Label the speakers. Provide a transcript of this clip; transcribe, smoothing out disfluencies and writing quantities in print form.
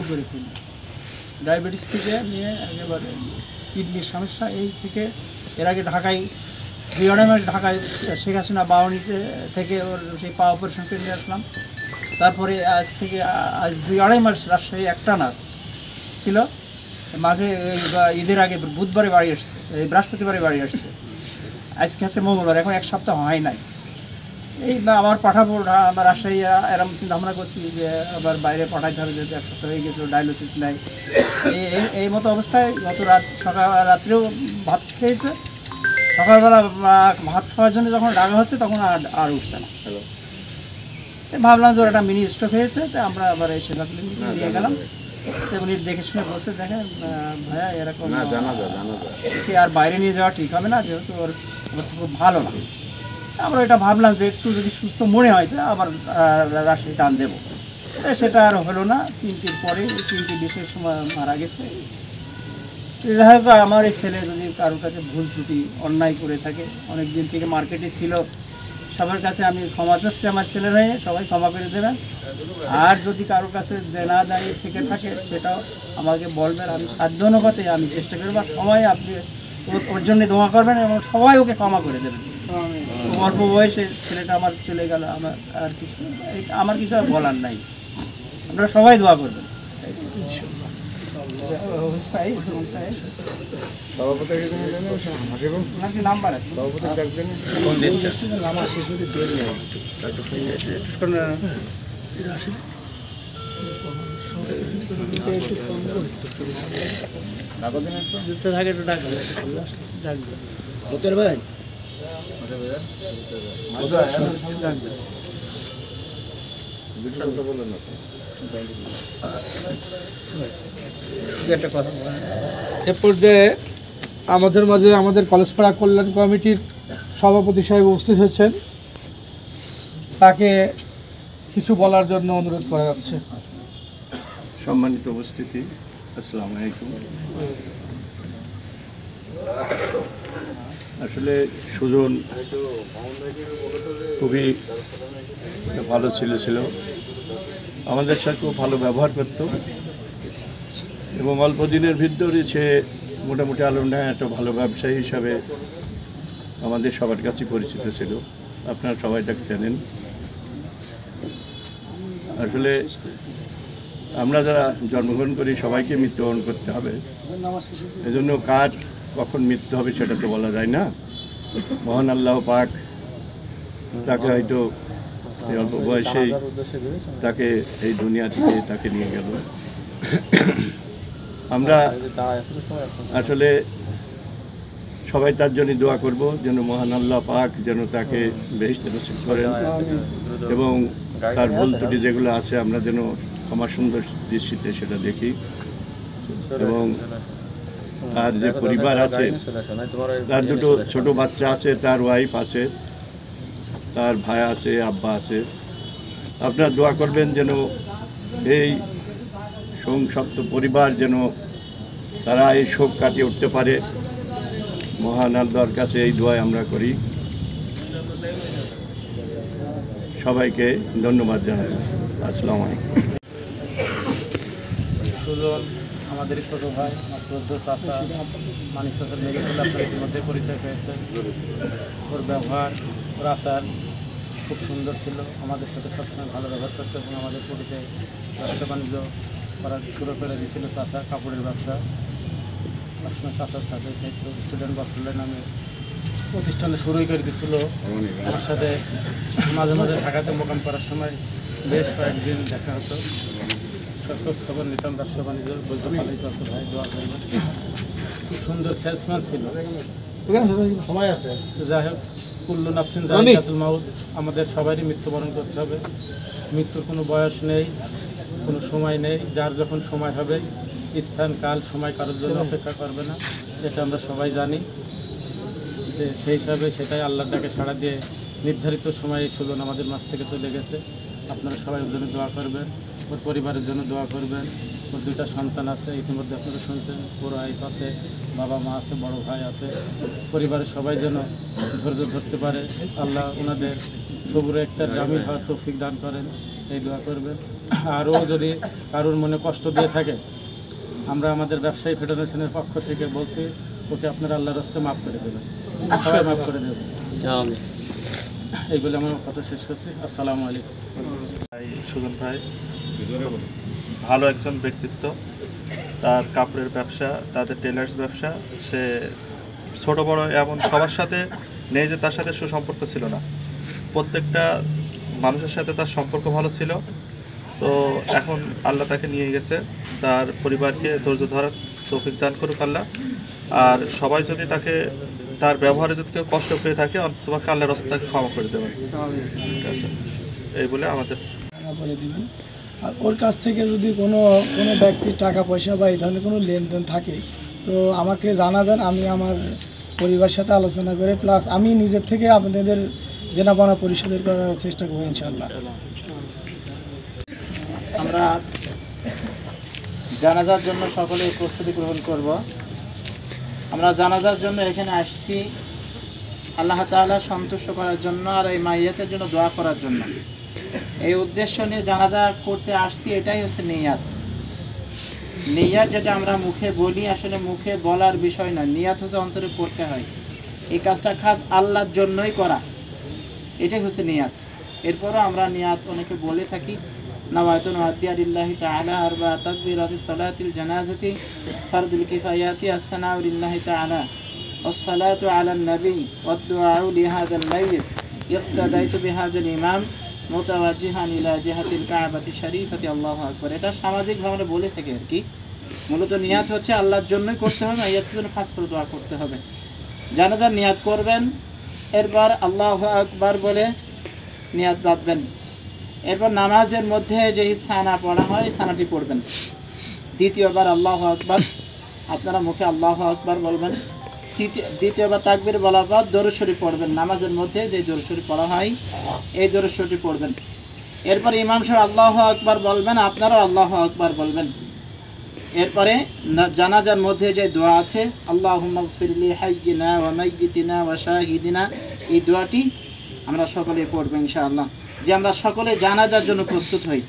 Speaker 1: করে ফেলি। ডায়াবেটিস থেকে নিয়ে একেবারে কিডনির সমস্যা, এই থেকে এর আগে ঢাকায় 2-2.5 মাস ঢাকায় শেখ হাসিনা বাউনিতে থেকে ওর সেই পা অপারেশন করে নিয়ে আসলাম। তারপরে আজ 2-2.5 মাস রাজশাহী একটানা ছিল। মাঝে ঈদের আগে বুধবারে বাড়ি আসছে, এই বৃহস্পতিবারে বাড়ি আসছে, আজকে হচ্ছে মঙ্গলবার, এখন 1 সপ্তাহ হয় নাই। এই আবার পাঠাবো আমার রাজশাহী, এরকম চিন্তা ভাবনা করছি যে আবার বাইরে পাঠাইতে হবে, যেহেতু 1 সপ্তাহ হয়ে গেছিলো, ডায়ালিসিস নাই। এই মতো অবস্থায় গত রাত্রেও ভাত খেয়েছে। সকালবেলা ভাত খাওয়ার জন্য যখন ডাকা হচ্ছে তখন আর উঠছে না। ভাবলাম যে একটা মিনি স্ট্রোক হয়েছে, তো আমরা আবার এই সেবা ক্লিনিকে নিয়ে গেলাম। উনি দেখে শুনে বসে, দেখেন ভাইয়া এরকম আর বাইরে নিয়ে যাওয়া ঠিক হবে না, যেহেতু ওর অবস্থা খুব ভালো না। আমরা এটা ভাবলাম যে একটু যদি সুস্থ মনে হয় তো আবার রাজশাহী টান দেবো। সেটা আর হলো না। 3টির পরে 3:20-এর সময় মারা গেছে। যাই হোক, আমার এই ছেলে যদি কারোর কাছে ভুল ত্রুটি অন্যায় করে থাকে, অনেক দিন থেকে মার্কেটে ছিল, সবার কাছে আমি ক্ষমা চাচ্ছি, আমার ছেলে হয়ে সবাই ক্ষমা করে দেবেন। আর যদি কারোর কাছে দেনা দাঁড়িয়ে থেকে থাকে সেটাও আমাকে বলবেন, আমি সাধ্য অনুপাতে আমি চেষ্টা করবো। সবাই আপনি ওর জন্য দোয়া করবেন এবং সবাই ওকে ক্ষমা করে দেবেন। অল্প বয়সে ছেলেটা আমার চলে গেল, আমার কিছু আর বলার নাই। আপনারা সবাই দোয়া করবেন। নাম্বার আছে ভাই,
Speaker 2: এ পর্যায়ে আমাদের মাঝে আমাদের কলেজপাড়া কল্যাণ কমিটির সভাপতি সাহেব উপস্থিত হয়েছেন, তাকে কিছু বলার জন্য অনুরোধ করা যাচ্ছে।
Speaker 3: সম্মানিত উপস্থিতি, আসসালামু আলাইকুম। আসলে সুজন খুবই ভালো ছিল, আমাদের সাথে খুব ভালো ব্যবহার করত এবং অল্প দিনের ভিতরে সে মোটামুটি আলমডাঙ্গায় একটা ভালো ব্যবসায়ী হিসাবে আমাদের সবার কাছে পরিচিত ছিল। আপনারা সবাই তাকে জানেন। আসলে আমরা যারা জন্মগ্রহণ করি সবাইকে মৃত্যুবরণ করতে হবে, এজন্য কার কখন মৃত্যু হবে সেটা তো বলা যায় না। মহান আল্লাহ পাক তাকে হয়তো এই অল্প বয়সেই তাকে এই দুনিয়া থেকে তাকে নিয়ে গেল। আমরা আসলে সবাই তার জন্য দোয়া করব, যেন মহান আল্লাহ পাক যেন তাকে বেহেশতে নসিব করেন এবং তার ভুল ত্রুটি যেগুলো আছে আমরা যেন ক্ষমা সুন্দর দৃষ্টিতে সেটা দেখি। এবং তার যে পরিবার আছে, তার 2 ছোট বাচ্চা আছে, তার ওয়াইফ আছে, তার ভাই আছে, আব্বা আছে। আপনারা দোয়া করবেন যেন এই সংসপ্ত পরিবার যেন তারা এই শোক কাটিয়ে উঠতে পারে। মহান আল্লাহর কাছে এই দোয়া আমরা করি। সবাইকে ধন্যবাদ জানাই। আসসালামু আলাইকুম।
Speaker 1: সুজন আমাদের ছোট ভাই, আমার শ্রদ্ধ চাচা মানিক চাচার মেয়ে ছিল, আপনার ইতিমধ্যে পরিচয় পেয়েছে। ওর ব্যবহার, ওর আচার খুব সুন্দর ছিল, আমাদের সাথে সবসময় ভালো ব্যবহার করতো এবং আমাদের পরিতে ব্যবসা বাণিজ্য করার শুরু করে দিয়েছিল চাচা, কাপড়ের ব্যবসা। সবসময় চাচার সাথে থাকতো। স্টুডেন্ট বাসুল্লাহ নামে প্রতিষ্ঠানে শুরুই করে দিয়েছিল আমার সাথে। মাঝে মাঝে ঢাকাতে মোকাম করার সময় বেশ কয়েকদিন দেখা হতো, খোঁজ খবর নিতাম, ব্যবসা বাণিজ্য বলতে ভালোই চাচ্ছে ভাই, দোয়া করবেন। খুব সুন্দর সেলসম্যান ছিল। সময় আছে, যাই হোক, কুল্লু নাফসিন যায়িকাতুল মাউত, আমাদের সবারই মৃত্যুবরণ করতে হবে। মৃত্যুর কোনো বয়স নেই, কোনো সময় নেই। যার যখন সময় হবে, স্থান কাল সময় কারোর জন্য অপেক্ষা করবে না, এটা আমরা সবাই জানি। সেই হিসাবে সেটাই আল্লাহর ডাকে সাড়া দিয়ে নির্ধারিত সময়ে সুজন আমাদের মাঝ থেকে চলে গেছে। আপনারা সবাই ওর জন্য দোয়া করবেন, ওর পরিবারের জন্য দোয়া করবেন। ওর 2টা সন্তান আছে, ইতিমধ্যে আপনারা শুনছেন। বড় ওয়াইফ আছে, বাবা মা আছে, বড় ভাই আছে। পরিবারের সবাই যেন ধৈর্য ধরতে পারে, আল্লাহ ওনাদের সবুরে একটা জামিল হওয়ার তৌফিক দান করেন, এই দোয়া করবেন।
Speaker 4: আরও যদি কারোর মনে কষ্ট দিয়ে থাকে, আমরা আমাদের ব্যবসায়ী ফেডারেশনের পক্ষ থেকে বলছি ওকে আপনারা আল্লাহর রাস্তায় মাফ করে দেবেন, সবাই মাফ করে দেবেন। এইগুলো আমার কথা শেষ করছি। আসসালামু আলাইকুম।
Speaker 5: সুজন ভাই ভালো একজন ব্যক্তিত্ব, তার কাপড়ের ব্যবসা, তাদের টেলার্স ব্যবসা, সে ছোট বড় এমন সবার সাথে নেই যে তার সাথে সুসম্পর্ক ছিল না, প্রত্যেকটা মানুষের সাথে তার সম্পর্ক ভালো ছিল। তো এখন আল্লাহ তাকে নিয়ে গেছে, তার পরিবারকে ধৈর্য ধরার তৌফিক দান করুক আল্লাহ। আর সবাই যদি তাকে তার ব্যবহারে যদি কেউ কষ্ট পেয়ে থাকে, তোমাকে আল্লাহর রাস্তাকে ক্ষমা করে দেবেন, ঠিক আছে? এই বলে আমাদের
Speaker 6: করে দিবেন। আর ওর কাছ থেকে যদি কোনো ব্যক্তির টাকা পয়সা বা এই ধরনের কোনো লেনদেন থাকে তো আমাকে জানাবেন, আমি আমার পরিবারের সাথে আলোচনা করে প্লাস আমি নিজের থেকে আপনাদের দেনাপাওনা পরিশোধের করার চেষ্টা করব ইনশাআল্লাহ।
Speaker 7: আমরা জানাজার জন্য সকলে প্রস্তুতি গ্রহণ করব। আমরা জানাজার জন্য এখানে আসছি আল্লাহ তাআলা সন্তুষ্ট করার জন্য আর এই মাইয়াতের জন্য দোয়া করার জন্য। এই উদ্দেশ্য নিয়ে জানাজা করতে আসছি, এটাই হচ্ছে নিয়াত। নিয়াত যেটা আমরা মুখে বলি, আসলে মুখে বলার বিষয় নয়, নিয়াত হচ্ছে অন্তরে করতে হয়। এই কাজটা খাস আল্লাহর জন্যই করা, এটাই হচ্ছে নিয়াত। এরপরও আমরা নিয়াত অনেকে বলে থাকি, নাওয়াতুন ওয়াদিয়া লিল্লাহি তাআলা আরবা তাকবীরাতিস সালাতিল জানাজাতি ফারদুল কিফায়াতি আসসানাউ লিল্লাহি তাআলা ওয়াসসালাতু আলান নবী ওয়াদ-দুআউ লিহাযাল মাইয়িত ইক্তাদাইতু বিহাযাল ইমাম মুতাওয়াজ্জিহান ইলা জিহাতিল কাবাতি শরীফাতি আল্লাহু আকবার। এটা সামাজিকভাবে আমরা বলে থাকি আর কি। মূলত নিয়াত হচ্ছে আল্লাহর জন্যই করতে হবে, মাইয়াতের জন্য খাস করে দোয়া করতে হবে। জানাজার নিয়াত করবেন, এরপর আল্লাহু আকবার বলে নিয়াত বাঁধবেন। এরপর নামাজের মধ্যে যেই সানা পড়া হয় সানাটি পড়বেন। দ্বিতীয়বার আল্লাহু আকবার, আপনারা মুখে আল্লাহু আকবার বলবেন। দ্বিতীয়বার তাকবীর বলার পর দরুদ শরীফ পড়বেন। নামাজের মধ্যে যে দরুদ শরীফ পড়া হয় এই দরুদ শরীফ পড়বেন। এরপর ইমাম সাহেব আল্লাহু আকবার বলবেন, আপনারাও আল্লাহু আকবার বলবেন। এরপরে জানাজার মধ্যে যে দোয়া আছে, আল্লাহুম্মা গফিরলি হাইয়িনা ওয়া মাইয়িতিনা ওয়া শাহিদিনা, এই দোয়াটি আমরা সকলে পড়ব ইনশাআল্লাহ। যে আমরা সকলে জানাজার জন্য প্রস্তুত হই।